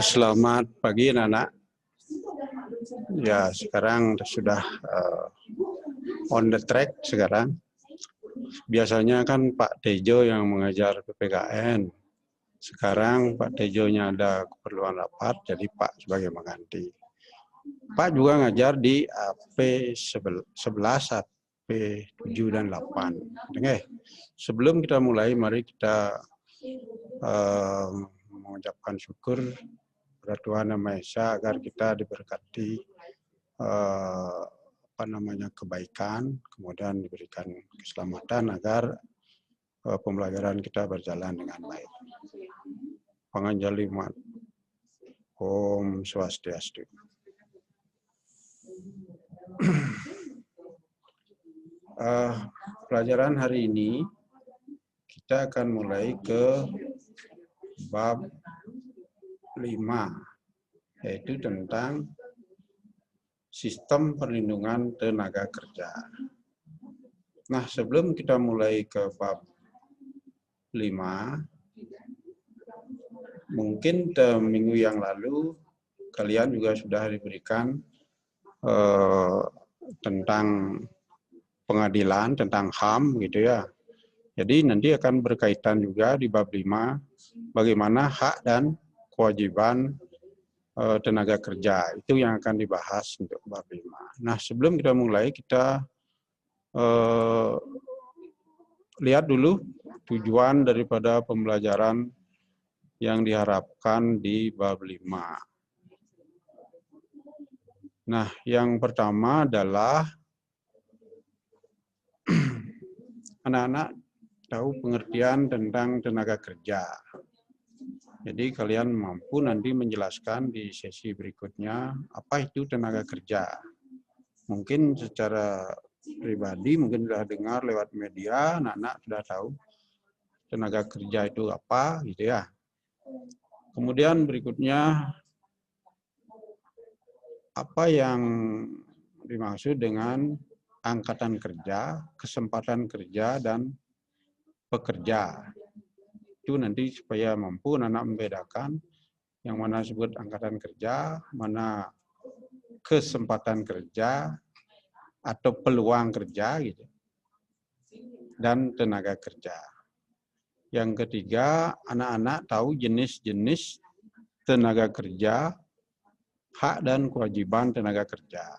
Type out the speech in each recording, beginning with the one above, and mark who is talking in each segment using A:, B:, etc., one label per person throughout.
A: Selamat pagi anak-anak. Ya, sekarang sudah on the track sekarang. Biasanya kan Pak Tejo yang mengajar PPKN. Sekarang Pak Tejonya ada keperluan rapat, jadi Pak sebagai mengganti. Pak juga ngajar di AP 11, AP 7 dan 8. Oke. Sebelum kita mulai, mari kita mengucapkan syukur kepada Tuhan Yang Maha Esa agar kita diberkati kebaikan, kemudian diberikan keselamatan agar pembelajaran kita berjalan dengan baik. Panganjali mat. Om Swastiastu. Pelajaran hari ini kita akan mulai ke bab 5, yaitu tentang sistem perlindungan tenaga kerja. Nah, sebelum kita mulai ke bab 5, mungkin minggu yang lalu kalian juga sudah diberikan tentang pengadilan, tentang HAM gitu ya. Jadi nanti akan berkaitan juga di bab 5 bagaimana hak dan kewajiban tenaga kerja. Itu yang akan dibahas untuk bab 5. Nah, sebelum kita mulai, kita lihat dulu tujuan daripada pembelajaran yang diharapkan di bab 5. Nah, yang pertama adalah anak-anak tahu pengertian tentang tenaga kerja. Jadi kalian mampu nanti menjelaskan di sesi berikutnya apa itu tenaga kerja. Mungkin secara pribadi mungkin sudah dengar lewat media, anak-anak sudah tahu tenaga kerja itu apa gitu ya. Kemudian berikutnya apa yang dimaksud dengan angkatan kerja, kesempatan kerja, dan pekerja. Itu nanti supaya mampu anak-anak membedakan yang mana disebut angkatan kerja, mana kesempatan kerja, atau peluang kerja, gitu, dan tenaga kerja. Yang ketiga, anak-anak tahu jenis-jenis tenaga kerja, hak dan kewajiban tenaga kerja.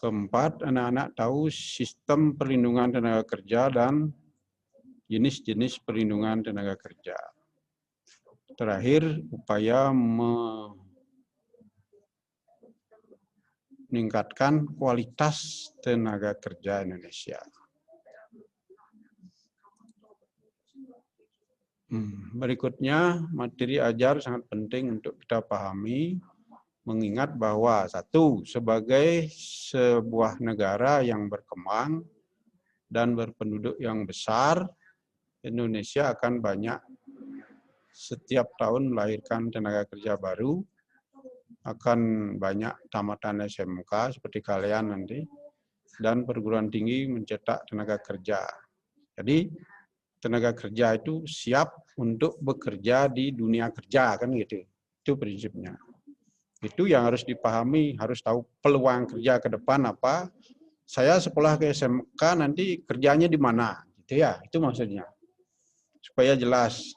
A: Keempat, anak-anak tahu sistem perlindungan tenaga kerja dan jenis-jenis perlindungan tenaga kerja. Terakhir, upaya meningkatkan kualitas tenaga kerja Indonesia. Berikutnya, materi ajar sangat penting untuk kita pahami, mengingat bahwa satu, sebagai sebuah negara yang berkembang dan berpenduduk yang besar, Indonesia akan banyak setiap tahun melahirkan tenaga kerja baru, akan banyak tamatan SMK seperti kalian nanti, dan perguruan tinggi mencetak tenaga kerja. Jadi tenaga kerja itu siap untuk bekerja di dunia kerja, kan gitu. Itu prinsipnya. Itu yang harus dipahami, harus tahu peluang kerja ke depan apa. Saya sekolah ke SMK nanti kerjanya di mana, gitu ya. Itu maksudnya. Supaya jelas.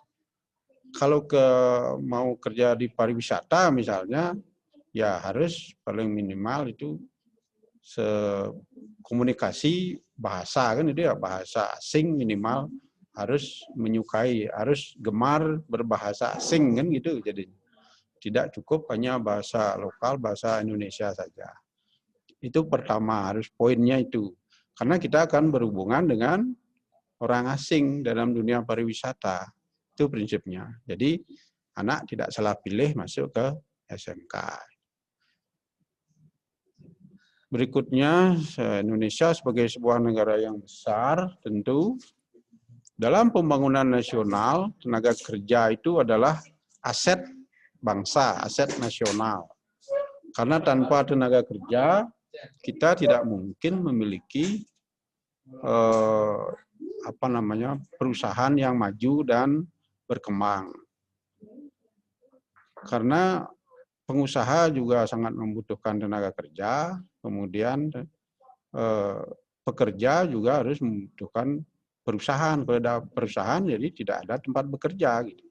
A: Kalau mau kerja di pariwisata misalnya, ya harus paling minimal itu komunikasi bahasa, kan itu ya, bahasa asing minimal harus menyukai, harus gemar berbahasa asing, kan gitu. Jadi tidak cukup hanya bahasa lokal, bahasa Indonesia saja. Itu pertama, harus poinnya itu. Karena kita akan berhubungan dengan orang asing dalam dunia pariwisata. Itu prinsipnya. Jadi anak tidak salah pilih masuk ke SMK. Berikutnya, Indonesia sebagai sebuah negara yang besar, tentu dalam pembangunan nasional, tenaga kerja itu adalah aset bangsa, aset nasional. Karena tanpa tenaga kerja, kita tidak mungkin memiliki perusahaan yang maju dan berkembang. Karena pengusaha juga sangat membutuhkan tenaga kerja, kemudian pekerja juga harus membutuhkan perusahaan. Kalau ada perusahaan, jadi tidak ada tempat bekerja. Gitu.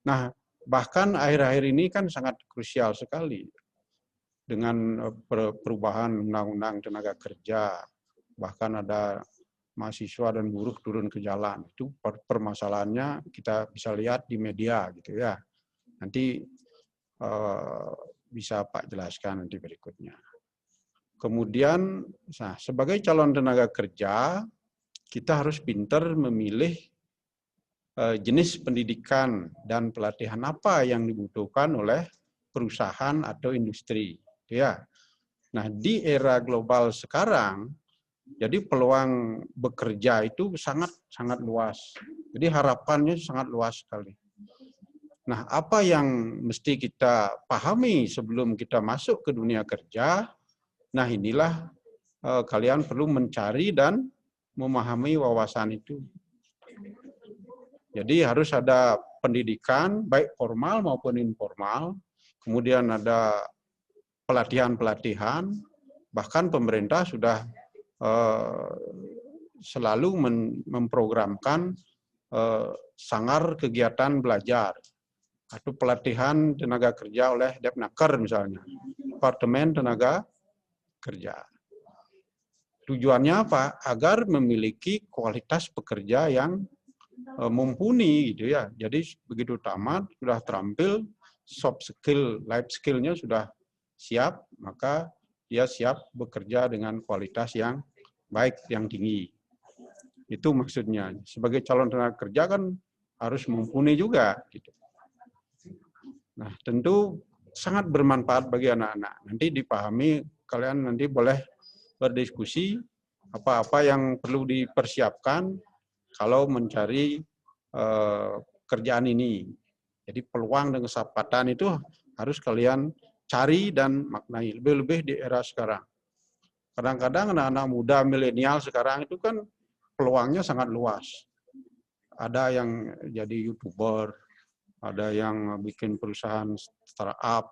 A: Nah, bahkan akhir-akhir ini kan sangat krusial sekali dengan perubahan undang-undang tenaga kerja. Bahkan ada mahasiswa dan buruh turun ke jalan. Itu permasalahannya kita bisa lihat di media, gitu ya. Nanti bisa Pak jelaskan nanti berikutnya. Kemudian, nah, sebagai calon tenaga kerja, kita harus pintar memilih jenis pendidikan dan pelatihan apa yang dibutuhkan oleh perusahaan atau industri. Ya. Nah, di era global sekarang, jadi peluang bekerja itu sangat luas. Jadi harapannya sangat luas sekali. Nah, apa yang mesti kita pahami sebelum kita masuk ke dunia kerja? Nah, inilah kalian perlu mencari dan memahami wawasan itu. Jadi harus ada pendidikan, baik formal maupun informal. Kemudian ada pelatihan-pelatihan. Bahkan pemerintah sudah selalu memprogramkan sanggar kegiatan belajar atau pelatihan tenaga kerja oleh Depnaker misalnya, Departemen Tenaga Kerja. Tujuannya apa? Agar memiliki kualitas pekerja yang mumpuni gitu ya. Jadi begitu tamat sudah terampil, soft skill, life skill-nya sudah siap, maka dia siap bekerja dengan kualitas yang baik, yang tinggi. Itu maksudnya. Sebagai calon tenaga kerja kan harus mumpuni juga gitu. Nah, tentu sangat bermanfaat bagi anak-anak. Nanti dipahami, kalian nanti boleh berdiskusi apa-apa yang perlu dipersiapkan kalau mencari kerjaan ini. Jadi peluang dan kesempatan itu harus kalian cari dan maknai. Lebih-lebih di era sekarang. Kadang-kadang anak-anak muda milenial sekarang itu kan peluangnya sangat luas. Ada yang jadi YouTuber, ada yang bikin perusahaan startup,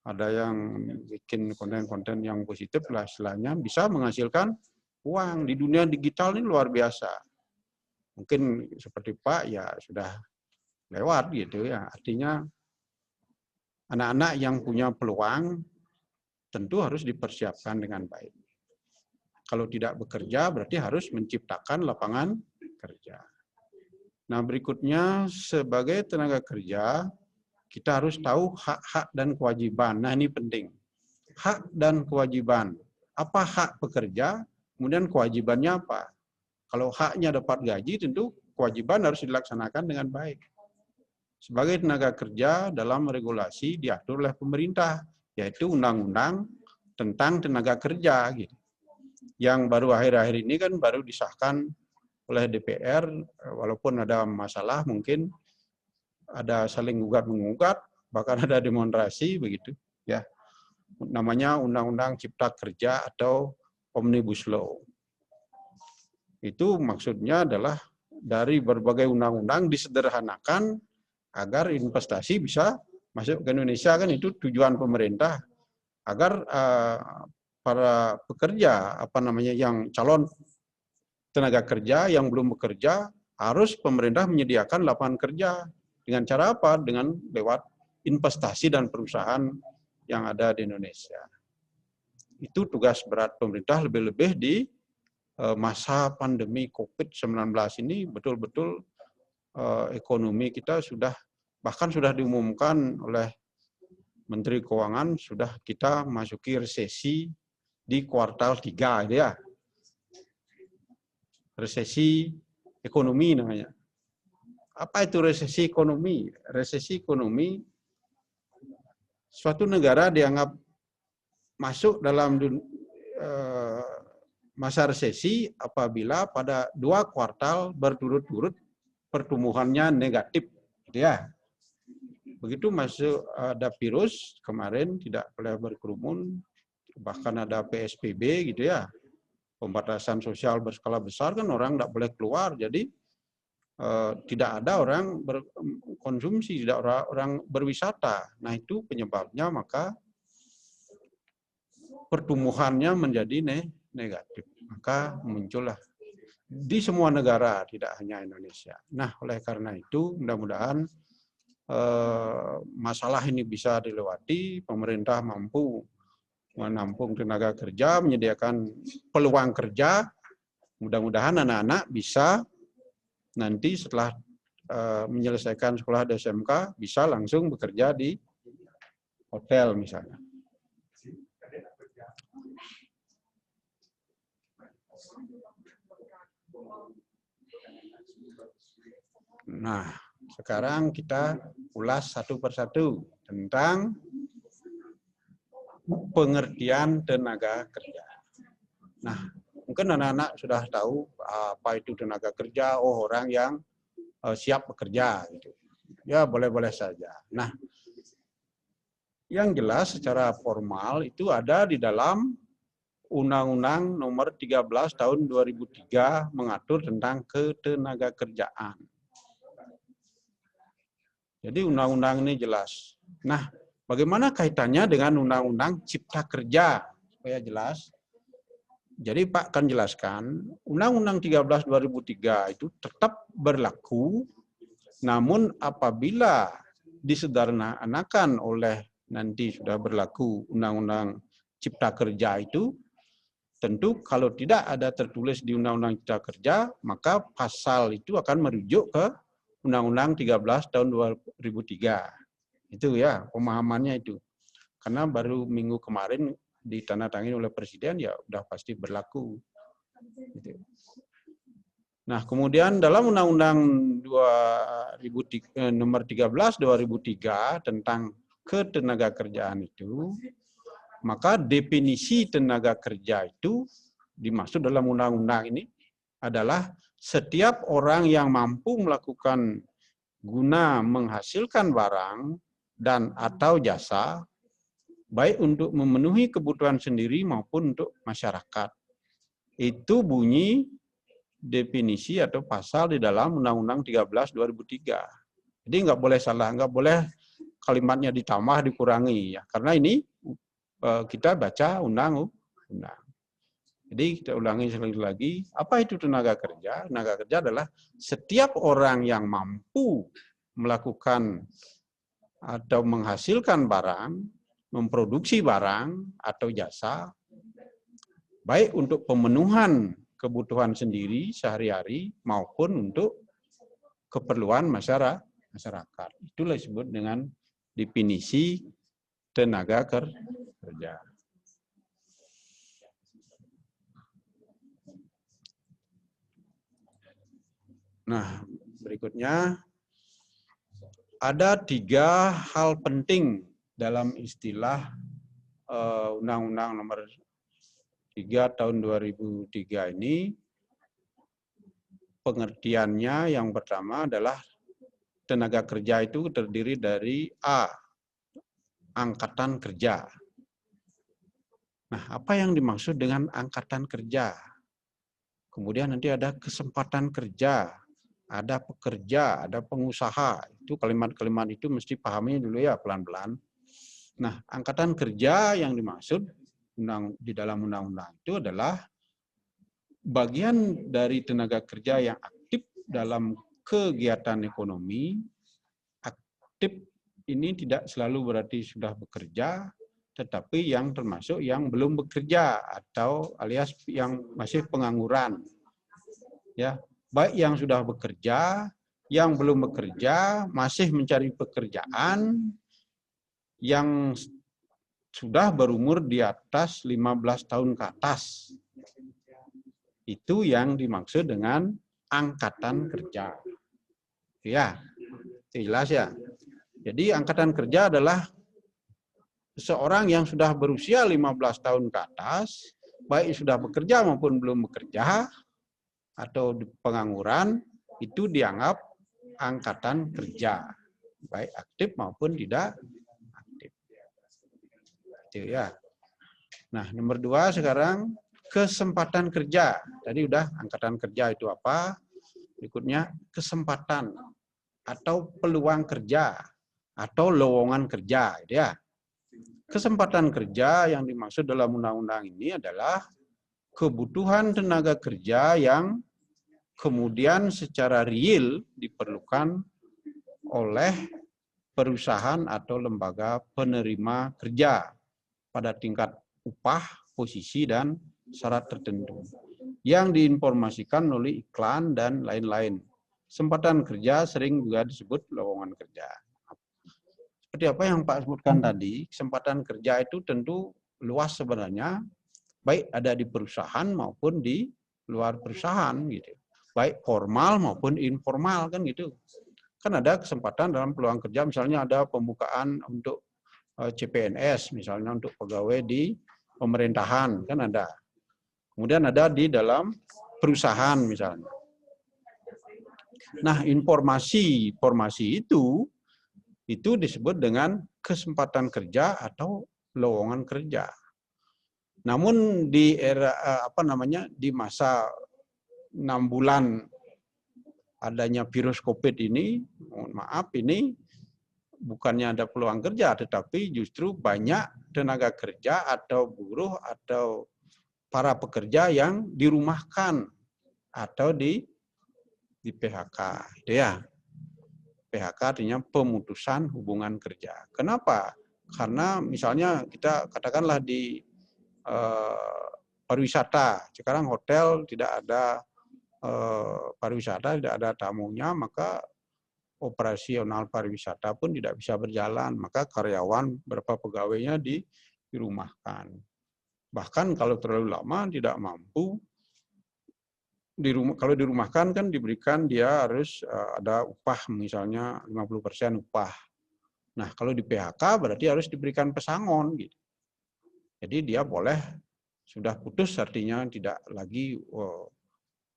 A: ada yang bikin konten-konten yang positif lah istilahnya, bisa menghasilkan uang. Di dunia digital ini luar biasa. Mungkin seperti Pak ya sudah lewat gitu ya. Artinya anak-anak yang punya peluang tentu harus dipersiapkan dengan baik. Kalau tidak bekerja berarti harus menciptakan lapangan kerja. Nah, berikutnya sebagai tenaga kerja kita harus tahu hak-hak dan kewajiban. Nah, ini penting. Hak dan kewajiban. Apa hak pekerja, kemudian kewajibannya apa? Kalau haknya dapat gaji, tentu kewajiban harus dilaksanakan dengan baik. Sebagai tenaga kerja dalam regulasi diatur oleh pemerintah, yaitu undang-undang tentang tenaga kerja. Gitu. Yang baru akhir-akhir ini kan baru disahkan oleh DPR, walaupun ada masalah mungkin ada saling gugat-mengugat, bahkan ada demonstrasi begitu, ya. Namanya Undang-Undang Cipta Kerja atau Omnibus Law. Itu maksudnya adalah dari berbagai undang-undang disederhanakan agar investasi bisa masuk ke Indonesia, kan itu tujuan pemerintah, agar para pekerja yang calon tenaga kerja yang belum bekerja harus pemerintah menyediakan lapangan kerja. Dengan cara apa? Dengan lewat investasi dan perusahaan yang ada di Indonesia. Itu tugas berat pemerintah, lebih-lebih di masa pandemi COVID-19 ini betul-betul ekonomi kita bahkan sudah diumumkan oleh Menteri Keuangan, sudah kita masuki resesi di kuartal 3 ya. Resesi ekonomi namanya. Apa itu resesi ekonomi? Resesi ekonomi, suatu negara dianggap masuk dalam masa resesi apabila pada 2 kuartal berturut-turut pertumbuhannya negatif. Gitu ya. Begitu masuk ada virus, kemarin tidak boleh berkerumun, bahkan ada PSBB gitu ya. pembatasan sosial berskala besar kan orang tidak boleh keluar, jadi tidak ada orang berkonsumsi, tidak orang berwisata. Nah itu penyebabnya, maka pertumbuhannya menjadi negatif. Maka muncullah di semua negara, tidak hanya Indonesia. Nah oleh karena itu mudah-mudahan masalah ini bisa dilewati, pemerintah mampu menampung tenaga kerja, menyediakan peluang kerja. Mudah-mudahan anak-anak bisa nanti setelah menyelesaikan sekolah di SMK bisa langsung bekerja di hotel misalnya. Nah, sekarang kita ulas satu persatu tentang pengertian tenaga kerja. Nah, mungkin anak-anak sudah tahu apa itu tenaga kerja. Oh, orang yang siap bekerja. Gitu. Ya, boleh-boleh saja. Nah, yang jelas secara formal itu ada di dalam Undang-Undang Nomor 13 Tahun 2003 mengatur tentang ketenagakerjaan. Jadi undang-undang ini jelas. Nah, bagaimana kaitannya dengan Undang-Undang Cipta Kerja? Supaya jelas. Jadi Pak akan jelaskan, Undang-Undang 13 2003 itu tetap berlaku, namun apabila disederhanakan oleh nanti sudah berlaku Undang-Undang Cipta Kerja itu, tentu kalau tidak ada tertulis di Undang-Undang Cipta Kerja, maka pasal itu akan merujuk ke Undang-Undang 13 tahun 2003. Itu ya, pemahamannya itu. Karena baru minggu kemarin ditandatangani oleh Presiden, ya udah pasti berlaku. Gitu. Nah, kemudian dalam Undang-Undang Nomor 13 2003 tentang ketenagakerjaan itu, maka definisi tenaga kerja itu dimaksud dalam undang-undang ini adalah setiap orang yang mampu melakukan guna menghasilkan barang dan atau jasa, baik untuk memenuhi kebutuhan sendiri maupun untuk masyarakat. Itu bunyi definisi atau pasal di dalam Undang-Undang 13 2003. Jadi nggak boleh salah, nggak boleh kalimatnya ditambah, dikurangi. Ya. Karena ini kita baca undang-undang. Jadi kita ulangi sekali lagi, apa itu tenaga kerja? Tenaga kerja adalah setiap orang yang mampu melakukan atau menghasilkan barang, memproduksi barang atau jasa, baik untuk pemenuhan kebutuhan sendiri sehari-hari maupun untuk keperluan masyarakat. Itulah disebut dengan definisi tenaga kerja. Nah, berikutnya ada 3 hal penting dalam istilah Undang-Undang Nomor 3 Tahun 2003 ini. Pengertiannya yang pertama adalah tenaga kerja itu terdiri dari A, angkatan kerja. Nah, apa yang dimaksud dengan angkatan kerja? Kemudian nanti ada kesempatan kerja, ada pekerja, ada pengusaha. Itu kalimat-kalimat itu mesti pahami dulu ya pelan-pelan. Nah, angkatan kerja yang dimaksud di dalam undang-undang itu adalah bagian dari tenaga kerja yang aktif dalam kegiatan ekonomi. Aktif ini tidak selalu berarti sudah bekerja, tetapi yang termasuk yang belum bekerja atau alias yang masih pengangguran. Ya, baik yang sudah bekerja, yang belum bekerja, masih mencari pekerjaan, yang sudah berumur di atas 15 tahun ke atas. Itu yang dimaksud dengan angkatan kerja. Ya, jelas ya. Jadi angkatan kerja adalah seseorang yang sudah berusia 15 tahun ke atas, baik sudah bekerja maupun belum bekerja, atau pengangguran, itu dianggap angkatan kerja, baik aktif maupun tidak aktif. Itu ya. Nah, nomor 2 sekarang, kesempatan kerja. Tadi udah angkatan kerja itu apa? Berikutnya kesempatan atau peluang kerja atau lowongan kerja, gitu ya. Kesempatan kerja yang dimaksud dalam undang-undang ini adalah kebutuhan tenaga kerja yang kemudian secara real diperlukan oleh perusahaan atau lembaga penerima kerja pada tingkat upah, posisi, dan syarat tertentu yang diinformasikan melalui iklan dan lain-lain. Kesempatan kerja sering juga disebut lowongan kerja. Seperti apa yang Pak sebutkan tadi, kesempatan kerja itu tentu luas sebenarnya, baik ada di perusahaan maupun di luar perusahaan gitu. Baik formal maupun informal kan gitu. Kan ada kesempatan dalam peluang kerja, misalnya ada pembukaan untuk CPNS, misalnya untuk pegawai di pemerintahan, kan ada. Kemudian ada di dalam perusahaan misalnya. Nah, informasi itu disebut dengan kesempatan kerja atau lowongan kerja. Namun di era di masa 6 bulan adanya virus COVID ini, mohon maaf, ini bukannya ada peluang kerja, tetapi justru banyak tenaga kerja atau buruh atau para pekerja yang dirumahkan atau di PHK, gitu ya. PHK artinya pemutusan hubungan kerja. Kenapa? Karena misalnya kita katakanlah di pariwisata, sekarang hotel tidak ada pariwisata, tidak ada tamunya, maka operasional pariwisata pun tidak bisa berjalan, maka karyawan berapa pegawainya dirumahkan. Bahkan kalau terlalu lama tidak mampu, kalau dirumahkan kan diberikan dia harus ada upah, misalnya 50% upah. Nah, kalau di PHK berarti harus diberikan pesangon gitu. Jadi dia boleh sudah putus, artinya tidak lagi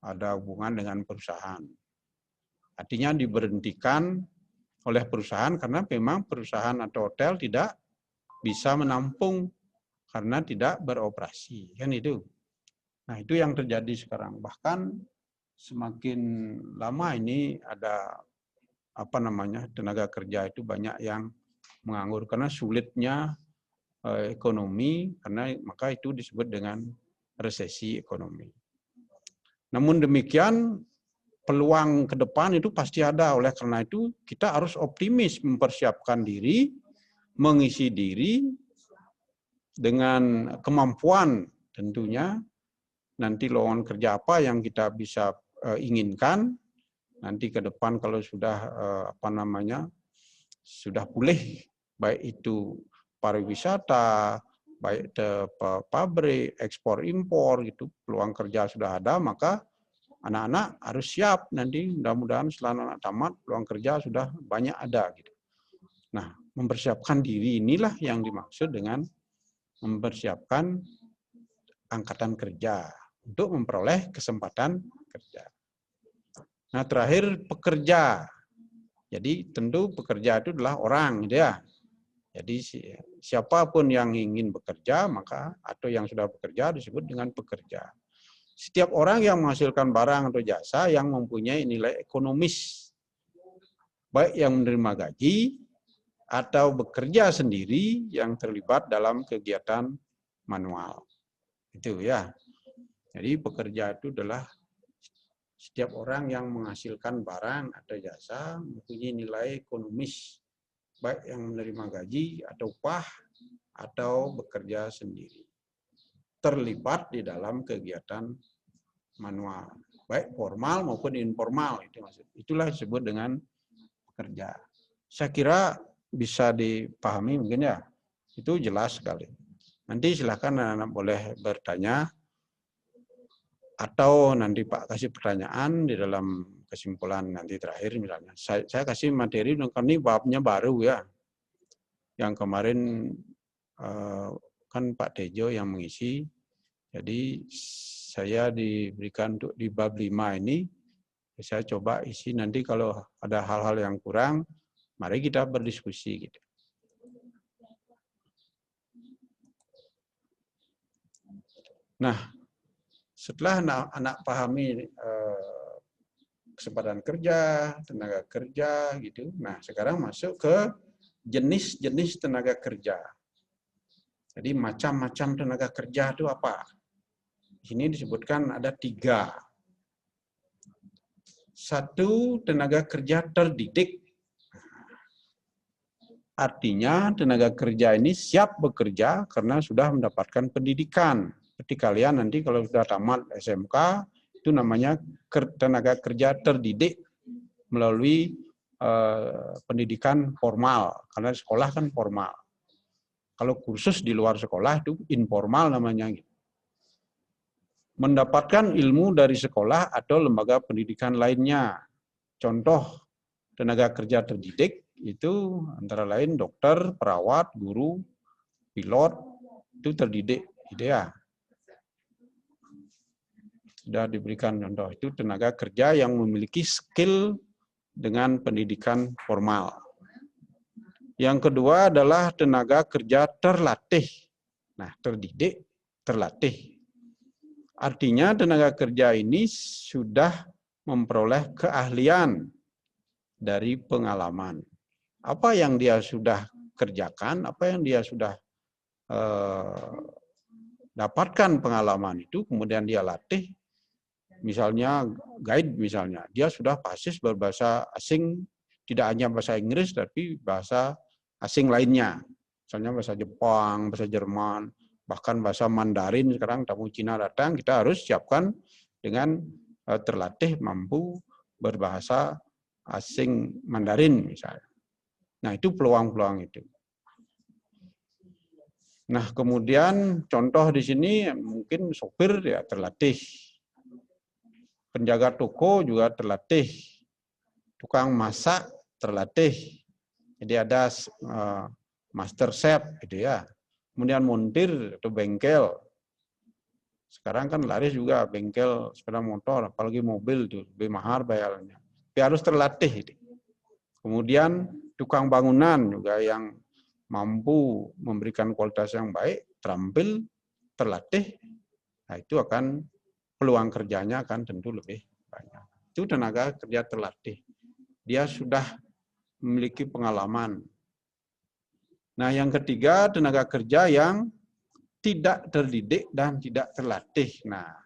A: ada hubungan dengan perusahaan. Artinya diberhentikan oleh perusahaan karena memang perusahaan atau hotel tidak bisa menampung karena tidak beroperasi, kan itu. Nah, itu yang terjadi sekarang. Bahkan semakin lama ini ada tenaga kerja itu banyak yang menganggur karena sulitnya ekonomi, karena maka itu disebut dengan resesi ekonomi. Namun demikian, peluang ke depan itu pasti ada. Oleh karena itu, kita harus optimis mempersiapkan diri, mengisi diri dengan kemampuan tentunya. Nanti lowongan kerja apa yang kita bisa inginkan nanti ke depan kalau sudah sudah pulih, baik itu pariwisata, baik pabrik, ekspor impor gitu, peluang kerja sudah ada, maka anak-anak harus siap nanti, mudah-mudahan setelah anak tamat peluang kerja sudah banyak ada gitu. Nah, mempersiapkan diri inilah yang dimaksud dengan mempersiapkan angkatan kerja untuk memperoleh kesempatan kerja. Nah, terakhir pekerja. Jadi tentu pekerja itu adalah orang, gitu ya. Jadi siapapun yang ingin bekerja maka atau yang sudah bekerja disebut dengan pekerja. Setiap orang yang menghasilkan barang atau jasa yang mempunyai nilai ekonomis, baik yang menerima gaji atau bekerja sendiri yang terlibat dalam kegiatan manual. Itu ya. Jadi pekerja itu adalah setiap orang yang menghasilkan barang atau jasa mempunyai nilai ekonomis, baik yang menerima gaji atau upah atau bekerja sendiri, terlibat di dalam kegiatan manual, baik formal maupun informal. Itulah disebut dengan pekerja. Saya kira bisa dipahami mungkin ya, itu jelas sekali. Nanti silakan anak-anak boleh bertanya, atau nanti Pak kasih pertanyaan di dalam kesimpulan nanti terakhir misalnya. Saya kasih materi, ini babnya baru ya. Yang kemarin kan Pak Tejo yang mengisi, jadi saya diberikan untuk di bab 5 ini, saya coba isi, nanti kalau ada hal-hal yang kurang, mari kita berdiskusi gitu. Nah, Setelah anak pahami kesempatan kerja, tenaga kerja gitu. Nah, sekarang masuk ke jenis-jenis tenaga kerja. Jadi macam-macam tenaga kerja itu apa? Di sini disebutkan ada 3. 1, tenaga kerja terdidik. Artinya tenaga kerja ini siap bekerja karena sudah mendapatkan pendidikan. Seperti kalian nanti kalau sudah tamat SMK, itu namanya tenaga kerja terdidik melalui pendidikan formal. Karena sekolah kan formal. Kalau kursus di luar sekolah itu informal namanya. Mendapatkan ilmu dari sekolah atau lembaga pendidikan lainnya. Contoh tenaga kerja terdidik itu antara lain dokter, perawat, guru, pilot, itu terdidik. Ya. Sudah diberikan contoh. Itu tenaga kerja yang memiliki skill dengan pendidikan formal. Yang kedua adalah tenaga kerja terlatih. Nah, terdidik, terlatih. Artinya tenaga kerja ini sudah memperoleh keahlian dari pengalaman. Apa yang dia sudah kerjakan, apa yang dia sudah dapatkan pengalaman itu, kemudian dia latih, misalnya guide misalnya, dia sudah fasis berbahasa asing, tidak hanya bahasa Inggris, tapi bahasa asing lainnya. Misalnya bahasa Jepang, bahasa Jerman, bahkan bahasa Mandarin. Sekarang tamu Cina datang, kita harus siapkan dengan terlatih mampu berbahasa asing Mandarin misalnya. Nah, itu peluang-peluang itu. Nah, kemudian contoh di sini mungkin sopir ya terlatih. Penjaga toko juga terlatih. Tukang masak terlatih. Jadi ada master chef gitu ya. Kemudian montir atau bengkel. Sekarang kan laris juga bengkel sepeda motor, apalagi mobil itu lebih mahal bayarnya. Tapi harus terlatih. Kemudian tukang bangunan juga yang mampu memberikan kualitas yang baik, terampil, terlatih, nah itu akan peluang kerjanya akan tentu lebih banyak. Itu tenaga kerja terlatih. Dia sudah memiliki pengalaman. Nah, yang ketiga tenaga kerja yang tidak terdidik dan tidak terlatih. Nah,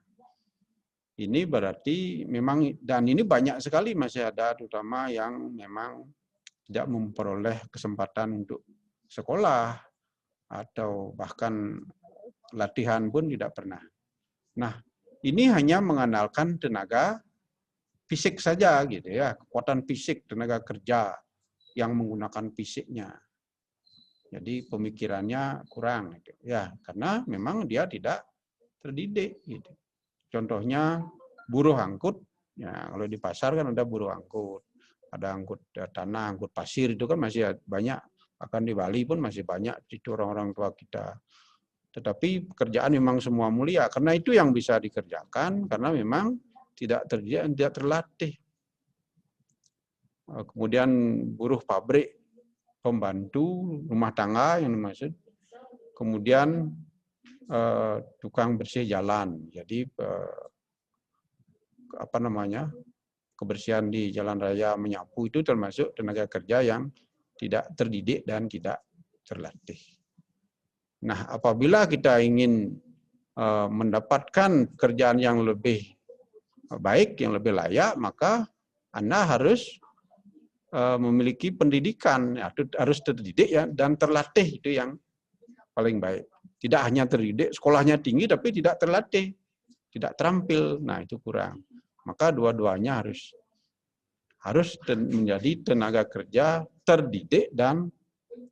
A: ini berarti memang, dan ini banyak sekali masih ada, terutama yang memang tidak memperoleh kesempatan untuk sekolah atau bahkan latihan pun tidak pernah. Nah, ini hanya mengandalkan tenaga fisik saja gitu ya, kekuatan fisik, tenaga kerja yang menggunakan fisiknya. Jadi pemikirannya kurang gitu. Ya, karena memang dia tidak terdidik gitu. Contohnya buruh angkut, ya kalau di pasar kan ada buruh angkut, ada angkut tanah, angkut pasir, itu kan masih banyak, bahkan di Bali pun masih banyak itu orang-orang tua kita. Tetapi pekerjaan memang semua mulia, karena itu yang bisa dikerjakan, karena memang tidak terdidik, tidak terlatih. Kemudian buruh pabrik, pembantu rumah tangga yang dimaksud, kemudian tukang bersih jalan, jadi apa namanya, kebersihan di jalan raya, menyapu, itu termasuk tenaga kerja yang tidak terdidik dan tidak terlatih. Nah, apabila kita ingin mendapatkan kerjaan yang lebih baik, yang lebih layak, maka Anda harus memiliki pendidikan, harus terdidik ya, dan terlatih, itu yang paling baik. Tidak hanya terdidik, sekolahnya tinggi tapi tidak terlatih, tidak terampil. Nah, itu kurang. Maka dua-duanya harus menjadi tenaga kerja terdidik dan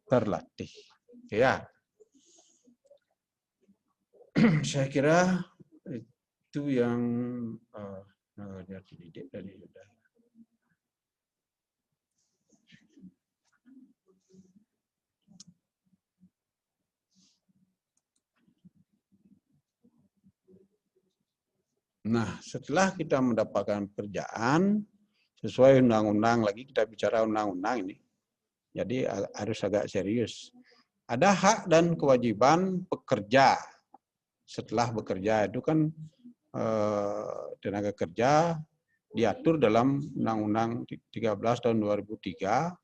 A: terlatih. Ya. Saya kira itu yang terdidik dari sudah. Nah, setelah kita mendapatkan pekerjaan sesuai undang-undang, lagi kita bicara undang-undang ini, jadi harus agak serius. Ada hak dan kewajiban pekerja setelah bekerja, itu kan tenaga kerja diatur dalam Undang-Undang 13 tahun 2003,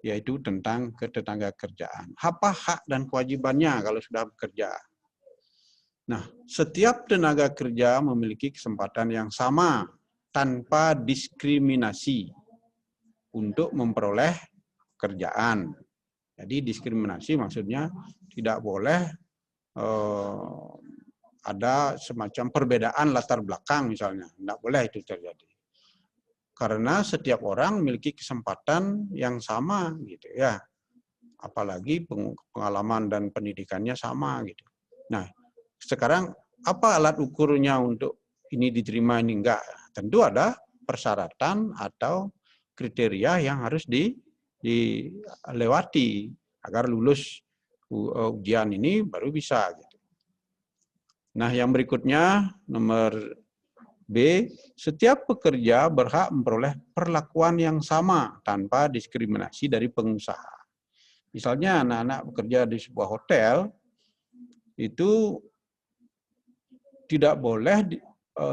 A: yaitu tentang ketenaga kerjaan. Apa hak dan kewajibannya kalau sudah bekerja? Nah, setiap tenaga kerja memiliki kesempatan yang sama tanpa diskriminasi untuk memperoleh pekerjaan. Jadi diskriminasi maksudnya tidak boleh ada semacam perbedaan latar belakang misalnya. Tidak boleh itu terjadi. Karena setiap orang memiliki kesempatan yang sama gitu ya. Apalagi pengalaman dan pendidikannya sama gitu. Nah, sekarang apa alat ukurnya untuk ini diterima ini enggak? Tentu ada persyaratan atau kriteria yang harus dilewati agar lulus ujian ini baru bisa. Gitu. Nah, yang berikutnya nomor B, setiap pekerja berhak memperoleh perlakuan yang sama tanpa diskriminasi dari pengusaha. Misalnya anak-anak bekerja di sebuah hotel, itu tidak boleh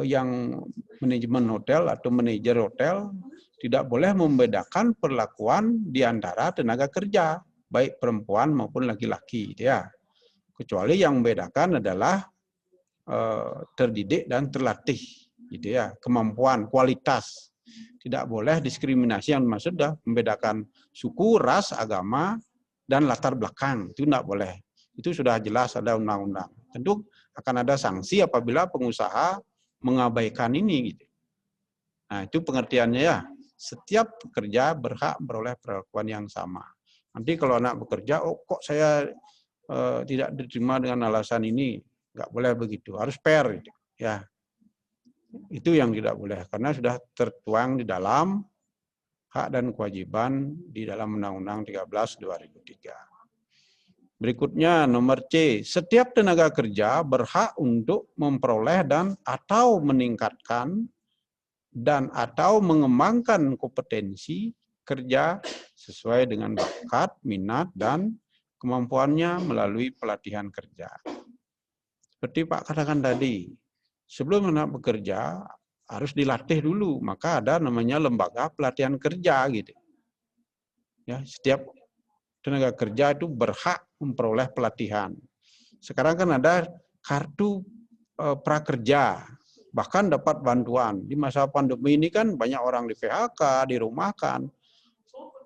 A: yang manajemen hotel atau manajer hotel tidak boleh membedakan perlakuan di antara tenaga kerja, baik perempuan maupun laki-laki. Ya. Kecuali yang membedakan adalah terdidik dan terlatih. Gitu ya. Kemampuan, kualitas. Tidak boleh diskriminasi yang maksud membedakan suku, ras, agama, dan latar belakang. Itu tidak boleh. Itu sudah jelas ada undang-undang. Tentu akan ada sanksi apabila pengusaha mengabaikan ini. Gitu. Nah, itu pengertiannya ya. Setiap pekerja berhak beroleh perlakuan yang sama. Nanti kalau anak bekerja, oh kok saya tidak diterima dengan alasan ini, nggak boleh begitu. Harus fair. Gitu. Ya, itu yang tidak boleh karena sudah tertuang di dalam hak dan kewajiban di dalam Undang-Undang 13 2003. Berikutnya nomor C, setiap tenaga kerja berhak untuk memperoleh dan atau meningkatkan dan atau mengembangkan kompetensi kerja sesuai dengan bakat, minat, dan kemampuannya melalui pelatihan kerja. Seperti Pak katakan tadi, sebelum anak bekerja harus dilatih dulu, maka ada namanya lembaga pelatihan kerja gitu. Ya, setiap tenaga kerja itu berhak memperoleh pelatihan. Sekarang kan ada kartu prakerja, bahkan dapat bantuan. Di masa pandemi ini kan banyak orang di PHK, dirumahkan.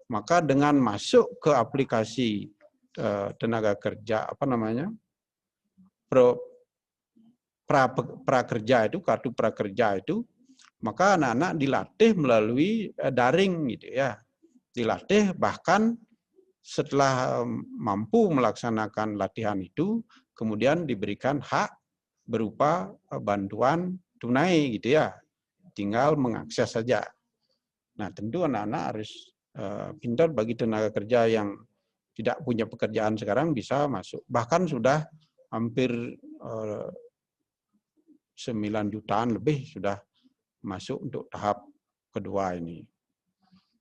A: Maka dengan masuk ke aplikasi tenaga kerja, apa namanya, prakerja itu, kartu prakerja itu, maka anak-anak dilatih melalui daring gitu ya. Dilatih bahkan setelah mampu melaksanakan latihan itu, kemudian diberikan hak berupa bantuan tunai gitu ya. Tinggal mengakses saja. Nah, tentu anak-anak harus pintar bagi tenaga kerja yang tidak punya pekerjaan sekarang bisa masuk. Bahkan sudah hampir 9 jutaan lebih sudah masuk untuk tahap kedua ini.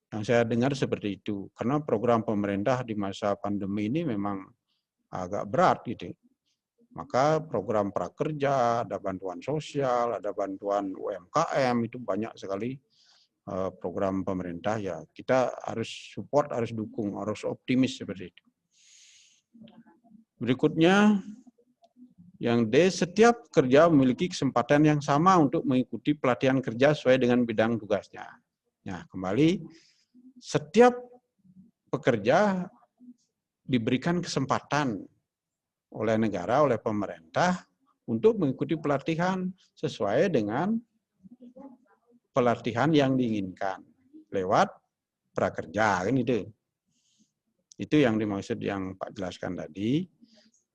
A: Yang saya dengar seperti itu, karena program pemerintah di masa pandemi ini memang agak berat gitu. Maka program prakerja, ada bantuan sosial, ada bantuan UMKM, itu banyak sekali program pemerintah ya. Kita harus support, harus dukung, harus optimis seperti itu. Berikutnya, yang D, setiap kerja memiliki kesempatan yang sama untuk mengikuti pelatihan kerja sesuai dengan bidang tugasnya. Nah, kembali, setiap pekerja diberikan kesempatan oleh negara, oleh pemerintah untuk mengikuti pelatihan sesuai dengan pelatihan yang diinginkan lewat prakerja kan itu. Itu yang dimaksud yang Pak jelaskan tadi.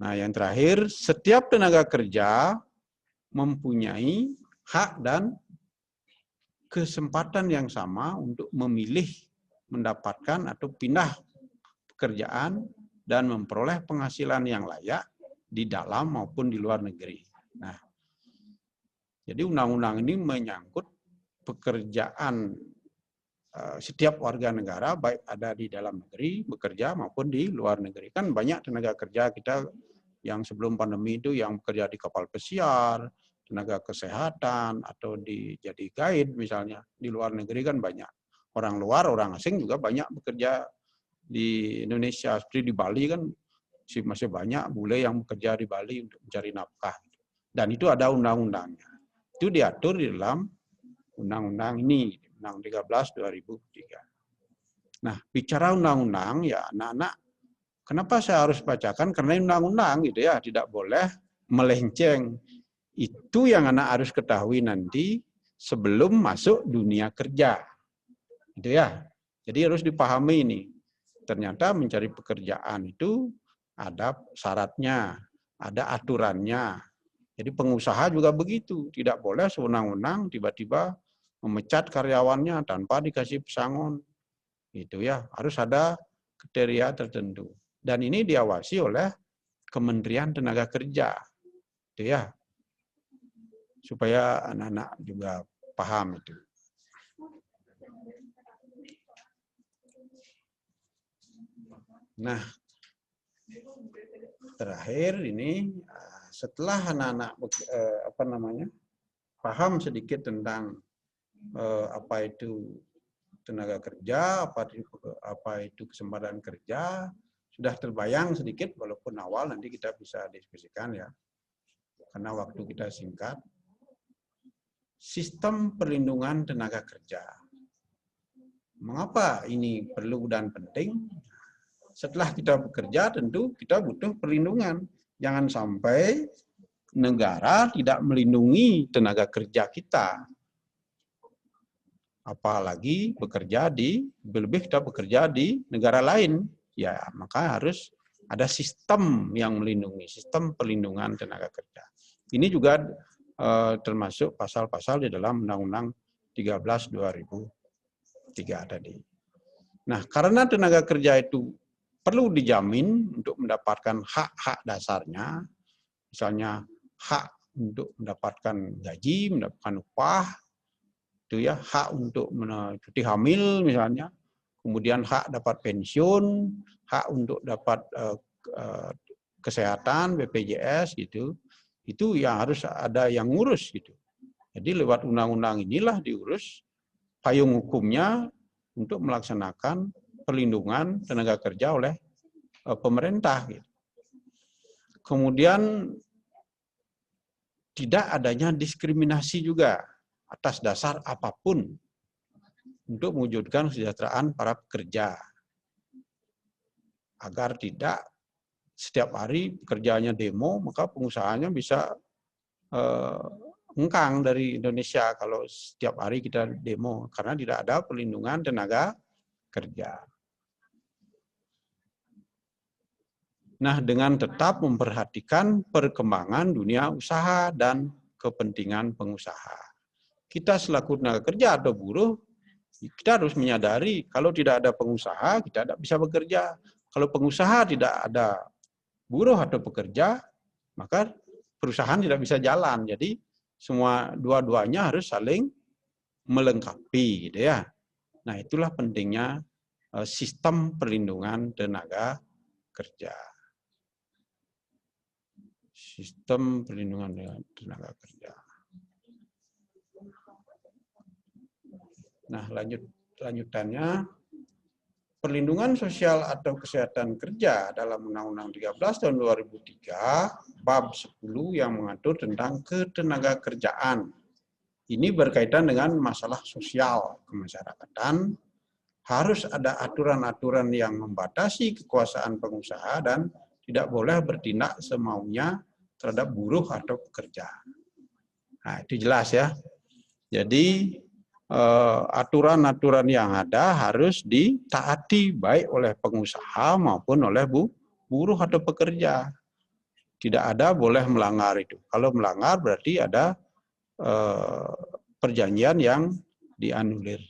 A: Nah, yang terakhir, setiap tenaga kerja mempunyai hak dan kesempatan yang sama untuk memilih, mendapatkan atau pindah pekerjaan dan memperoleh penghasilan yang layak di dalam maupun di luar negeri. Nah, jadi undang-undang ini menyangkut pekerjaan setiap warga negara, baik ada di dalam negeri bekerja maupun di luar negeri. Kan banyak tenaga kerja kita yang sebelum pandemi itu yang bekerja di kapal pesiar, tenaga kesehatan atau jadi guide misalnya. Di luar negeri kan banyak. Orang luar, orang asing juga banyak bekerja di Indonesia. Seperti di Bali kan masih banyak bule yang bekerja di Bali untuk mencari nafkah. Dan itu ada undang-undangnya. Itu diatur di dalam undang-undang ini, Undang 13 2003. Nah, bicara undang-undang ya anak-anak, kenapa saya harus bacakan? Karena undang-undang gitu ya, tidak boleh melenceng. Itu yang anak harus ketahui nanti sebelum masuk dunia kerja. Gitu ya. Jadi harus dipahami ini. Ternyata mencari pekerjaan itu ada syaratnya, ada aturannya. Jadi pengusaha juga begitu, tidak boleh sewenang-wenang tiba-tiba memecat karyawannya tanpa dikasih pesangon. Gitu ya, harus ada kriteria tertentu. Dan ini diawasi oleh Kementerian Tenaga Kerja. Gitu ya. Supaya anak-anak juga paham itu. Nah, terakhir ini setelah anak-anak paham sedikit tentang apa itu tenaga kerja, apa itu kesempatan kerja, sudah terbayang sedikit walaupun awal, nanti kita bisa diskusikan ya. Karena waktu kita singkat. Sistem perlindungan tenaga kerja. Mengapa ini perlu dan penting? Setelah kita bekerja tentu kita butuh perlindungan. Jangan sampai negara tidak melindungi tenaga kerja kita. Apalagi lebih kita bekerja di negara lain. Ya, maka harus ada sistem yang melindungi, sistem perlindungan tenaga kerja. Ini juga termasuk pasal-pasal di dalam Undang-Undang 13 2003 tadi. Nah, karena tenaga kerja itu perlu dijamin untuk mendapatkan hak-hak dasarnya, misalnya hak untuk mendapatkan gaji, mendapatkan upah, itu ya, hak untuk cuti hamil misalnya, kemudian hak dapat pensiun, hak untuk dapat kesehatan, BPJS gitu. Itu yang harus ada yang ngurus gitu. Jadi lewat undang-undang inilah diurus payung hukumnya untuk melaksanakan perlindungan tenaga kerja oleh pemerintah. Gitu. Kemudian tidak adanya diskriminasi juga atas dasar apapun untuk mewujudkan kesejahteraan para pekerja. Agar tidak setiap hari pekerjaannya demo, maka pengusahanya bisa hengkang dari Indonesia kalau setiap hari kita demo, karena tidak ada perlindungan tenaga kerja. Nah, dengan tetap memperhatikan perkembangan dunia usaha dan kepentingan pengusaha. Kita selaku tenaga kerja atau buruh, kita harus menyadari kalau tidak ada pengusaha, kita tidak bisa bekerja. Kalau pengusaha tidak ada buruh atau pekerja, maka perusahaan tidak bisa jalan. Jadi semua dua-duanya harus saling melengkapi, gitu ya. Nah, itulah pentingnya sistem perlindungan tenaga kerja. Sistem perlindungan tenaga kerja. Nah, lanjutannya. Perlindungan sosial atau kesehatan kerja dalam Undang-Undang 13 tahun 2003, bab 10 yang mengatur tentang ketenaga kerjaan. Ini berkaitan dengan masalah sosial kemasyarakatan. Harus ada aturan-aturan yang membatasi kekuasaan pengusaha dan tidak boleh bertindak semaunya terhadap buruh atau pekerja. Nah, itu jelas ya. Jadi aturan-aturan yang ada harus ditaati baik oleh pengusaha maupun oleh buruh atau pekerja. Tidak ada boleh melanggar itu. Kalau melanggar berarti ada perjanjian yang dianulir.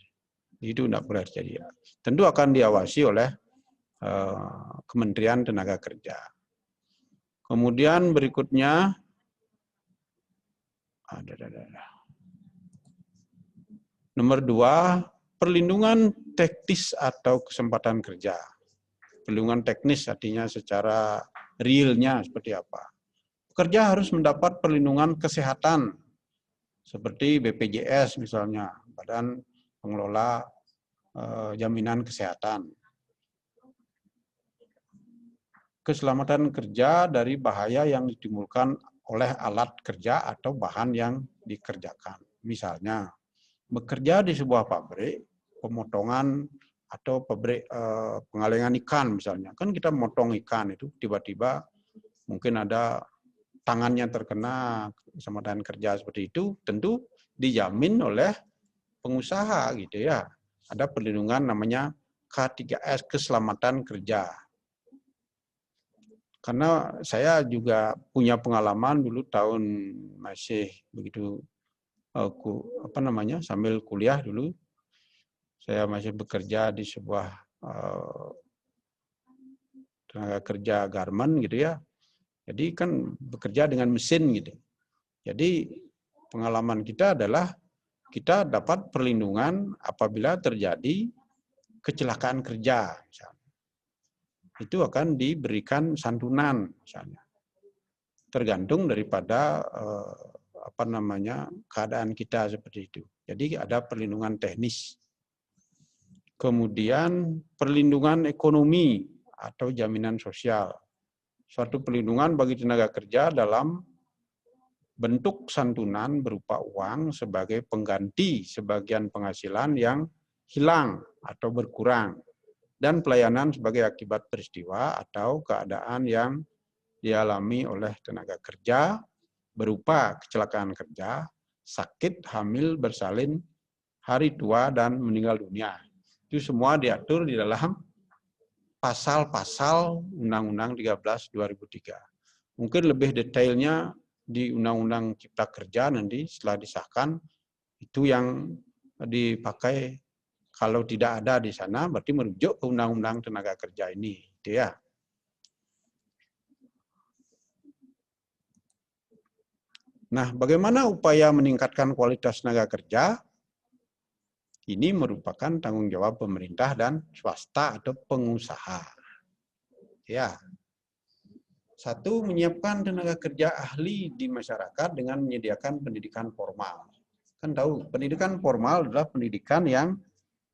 A: Itu tidak boleh terjadi. Tentu akan diawasi oleh Kementerian Tenaga Kerja. Kemudian berikutnya nomor 2, perlindungan teknis atau kesempatan kerja. Perlindungan teknis artinya secara realnya seperti apa. Pekerja harus mendapat perlindungan kesehatan seperti BPJS misalnya, Badan Pengelola Jaminan Kesehatan. Keselamatan kerja dari bahaya yang ditimbulkan oleh alat kerja atau bahan yang dikerjakan. Misalnya, bekerja di sebuah pabrik, pemotongan atau pabrik pengalengan ikan misalnya. Kan kita motong ikan itu, tiba-tiba mungkin ada tangannya terkena keselamatan kerja seperti itu, tentu dijamin oleh pengusaha gitu ya. Ada perlindungan namanya K3S, keselamatan kerja. Karena saya juga punya pengalaman dulu tahun masih begitu sambil kuliah dulu, saya masih bekerja di sebuah tenaga kerja garment gitu ya. Jadi kan bekerja dengan mesin gitu. Jadi pengalaman kita adalah kita dapat perlindungan apabila terjadi kecelakaan kerja misalnya. Itu akan diberikan santunan misalnya. Tergantung daripada keadaan kita seperti itu. Jadi ada perlindungan teknis. Kemudian perlindungan ekonomi atau jaminan sosial. Suatu perlindungan bagi tenaga kerja dalam bentuk santunan berupa uang sebagai pengganti sebagian penghasilan yang hilang atau berkurang, dan pelayanan sebagai akibat peristiwa atau keadaan yang dialami oleh tenaga kerja berupa kecelakaan kerja, sakit, hamil, bersalin, hari tua, dan meninggal dunia. Itu semua diatur di dalam pasal-pasal Undang-Undang 13 2003. Mungkin lebih detailnya di Undang-Undang Cipta Kerja nanti setelah disahkan, itu yang dipakai. Kalau tidak ada di sana, berarti merujuk ke Undang-Undang Tenaga Kerja ini, gitu ya. Nah, bagaimana upaya meningkatkan kualitas tenaga kerja? Ini merupakan tanggung jawab pemerintah dan swasta atau pengusaha. Ya. Satu, menyiapkan tenaga kerja ahli di masyarakat dengan menyediakan pendidikan formal. Kan tahu, pendidikan formal adalah pendidikan yang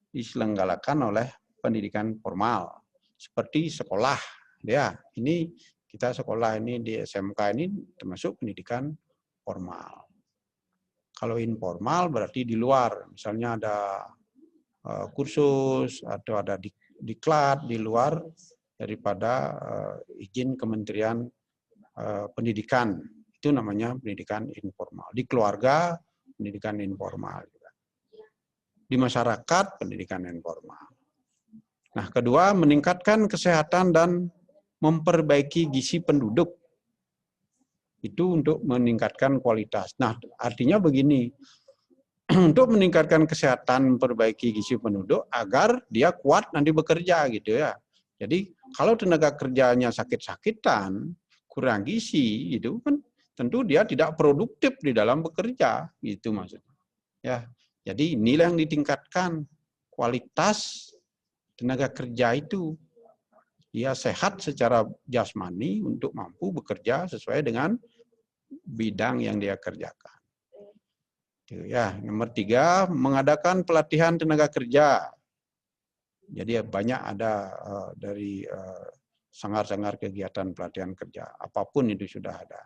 A: diselenggarakan oleh pendidikan formal, seperti sekolah. Ya, ini kita sekolah ini di SMK ini termasuk pendidikan formal. Kalau informal berarti di luar, misalnya ada kursus atau ada diklat di luar daripada izin Kementerian Pendidikan. Itu namanya pendidikan informal. Di keluarga, pendidikan informal. Di masyarakat, pendidikan informal. Nah, kedua, meningkatkan kesehatan dan memperbaiki gizi penduduk. Itu untuk meningkatkan kualitas. Nah, artinya begini, untuk meningkatkan kesehatan, memperbaiki gizi penduduk agar dia kuat nanti bekerja gitu ya. Jadi kalau tenaga kerjanya sakit-sakitan, kurang gizi, itu kan tentu dia tidak produktif di dalam bekerja, gitu maksudnya. Ya, jadi inilah yang ditingkatkan, kualitas tenaga kerja itu. Dia sehat secara jasmani untuk mampu bekerja sesuai dengan bidang yang dia kerjakan. Ya, nomor 3, mengadakan pelatihan tenaga kerja. Jadi banyak ada dari sangar-sangar kegiatan pelatihan kerja, apapun itu sudah ada.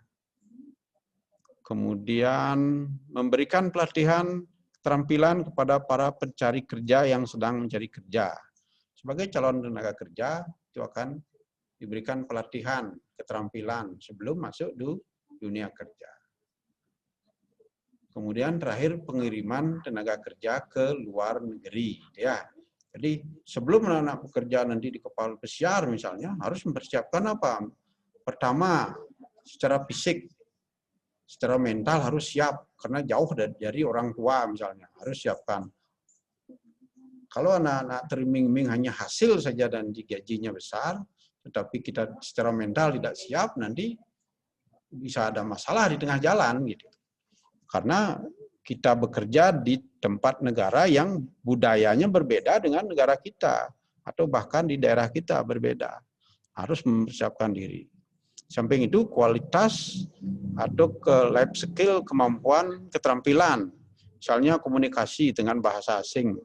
A: Kemudian memberikan pelatihan keterampilan kepada para pencari kerja yang sedang mencari kerja. Sebagai calon tenaga kerja, itu akan diberikan pelatihan keterampilan sebelum masuk di dunia kerja. Kemudian terakhir pengiriman tenaga kerja ke luar negeri, ya. Jadi sebelum anak-anak bekerja nanti di kapal pesiar misalnya harus mempersiapkan apa? Pertama, secara fisik, secara mental harus siap karena jauh dari orang tua misalnya, harus siapkan. Kalau anak-anak teriming-iming hanya hasil saja dan gajinya besar, tetapi kita secara mental tidak siap, nanti bisa ada masalah di tengah jalan gitu. Karena kita bekerja di tempat negara yang budayanya berbeda dengan negara kita, atau bahkan di daerah kita berbeda. Harus mempersiapkan diri. Samping itu kualitas atau life skill, kemampuan, keterampilan. Misalnya komunikasi dengan bahasa asing.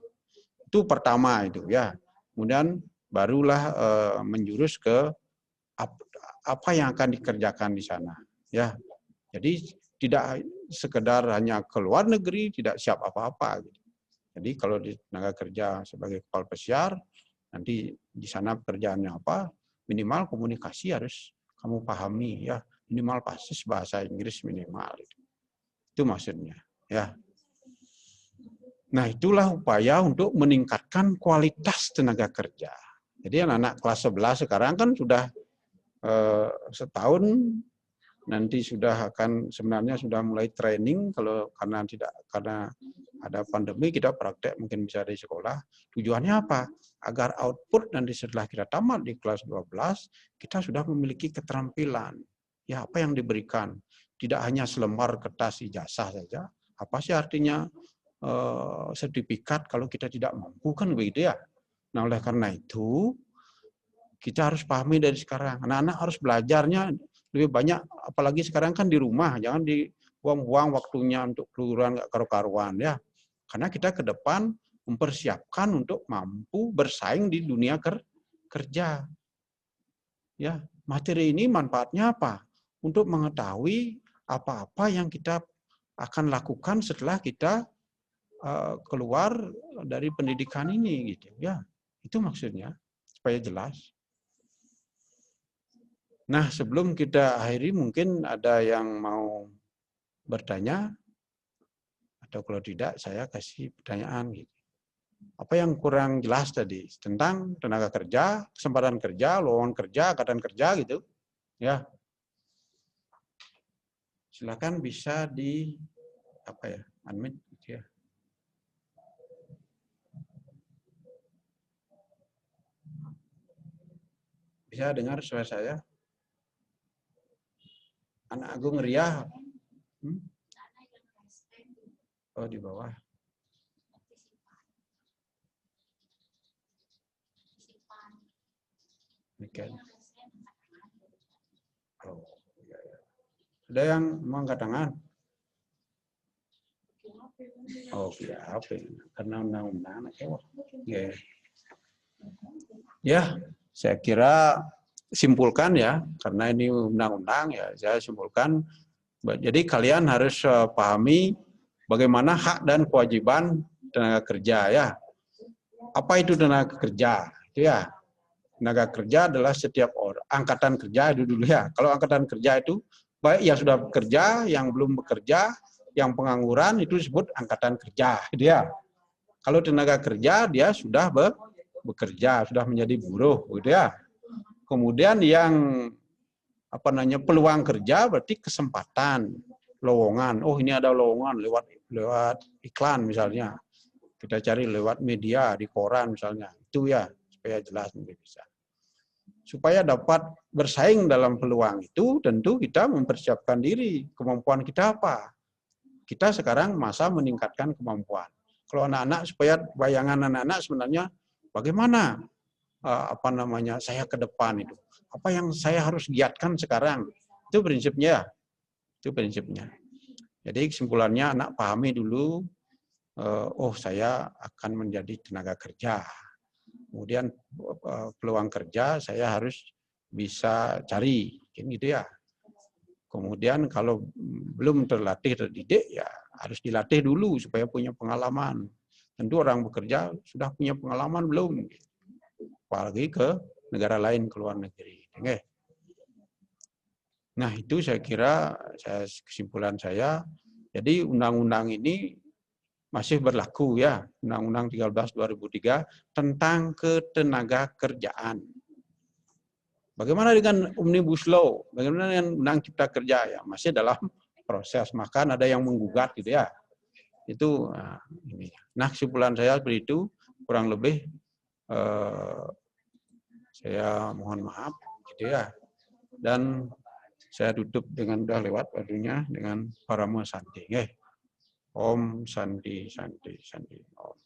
A: Itu pertama itu ya. Kemudian barulah menjurus ke apa yang akan dikerjakan di sana. Ya. Jadi tidak sekedar hanya ke luar negeri, tidak siap apa-apa. Jadi kalau di tenaga kerja sebagai kepala pesiar, nanti di sana pekerjaannya apa, minimal komunikasi harus kamu pahami ya, minimal pasti bahasa Inggris minimal. Itu maksudnya ya. Nah, itulah upaya untuk meningkatkan kualitas tenaga kerja. Jadi anak-anak kelas 11 sekarang kan sudah setahun, nanti sudah akan sebenarnya sudah mulai training karena ada pandemi kita praktek mungkin bisa di sekolah. Tujuannya apa? Agar output nanti setelah kita tamat di kelas 12 kita sudah memiliki keterampilan. Ya, apa yang diberikan? Tidak hanya selembar kertas ijazah saja. Apa sih artinya sertifikat kalau kita tidak mampu, kan begitu ya. Nah, oleh karena itu kita harus pahami dari sekarang. Anak-anak harus belajarnya lebih banyak, apalagi sekarang kan di rumah, jangan dibuang-buang waktunya untuk keluaran nggak karu-karuan ya. Karena kita ke depan mempersiapkan untuk mampu bersaing di dunia kerja. Ya, materi ini manfaatnya apa? Untuk mengetahui apa-apa yang kita akan lakukan setelah kita keluar dari pendidikan ini gitu ya. Itu maksudnya supaya jelas. Nah, sebelum kita akhiri mungkin ada yang mau bertanya, atau kalau tidak saya kasih pertanyaan gitu. Apa yang kurang jelas tadi tentang tenaga kerja, kesempatan kerja, lowongan kerja, angkatan kerja gitu. Ya. Silakan bisa di unmute gitu ya. Bisa dengar suara saya? Anak Agung Riah. Oh, di bawah. Okay. Oh, ya, ya. Ada yang mau angkat tangan? Oh, ya, karena undang-undang. Ya. Ya, saya kira simpulkan ya, karena ini undang-undang ya, saya simpulkan. Jadi kalian harus pahami bagaimana hak dan kewajiban tenaga kerja ya. Apa itu tenaga kerja? Itu ya. Tenaga kerja adalah setiap orang. Angkatan kerja itu dulu ya. Kalau angkatan kerja itu baik yang sudah bekerja, yang belum bekerja, yang pengangguran itu disebut angkatan kerja. Dia. Kalau tenaga kerja dia sudah bekerja, sudah menjadi buruh, gitu ya. Kemudian yang peluang kerja berarti kesempatan, lowongan. Oh, ini ada lowongan lewat iklan misalnya. Kita cari lewat media di koran misalnya. Itu ya, supaya jelas mungkin bisa. Supaya dapat bersaing dalam peluang itu, tentu kita mempersiapkan diri. Kemampuan kita apa? Kita sekarang masa meningkatkan kemampuan. Kalau anak-anak, supaya bayangan anak-anak sebenarnya bagaimana saya ke depan itu. Apa yang saya harus giatkan sekarang? Itu prinsipnya. Itu prinsipnya. Jadi kesimpulannya anak pahami dulu, saya akan menjadi tenaga kerja. Kemudian peluang kerja saya harus bisa cari, gitu ya. Kemudian kalau belum terdidik ya harus dilatih dulu supaya punya pengalaman. Tentu orang bekerja sudah punya pengalaman belum? Apalagi ke negara lain, ke luar negeri. Nah, itu saya kira kesimpulan saya. Jadi undang-undang ini masih berlaku ya, Undang-Undang 13 2003 tentang ketenaga kerjaan. Bagaimana dengan Omnibus Law? Bagaimana dengan Undang Cipta Kerja? Ya, masih dalam proses, bahkan ada yang menggugat gitu ya. Itu ini. Nah, kesimpulan saya seperti itu, kurang lebih saya mohon maaf gitu ya. Dan saya tutup dengan udah lewat waktunya dengan Paramo Santi. Om Santi Santi Santi. Om.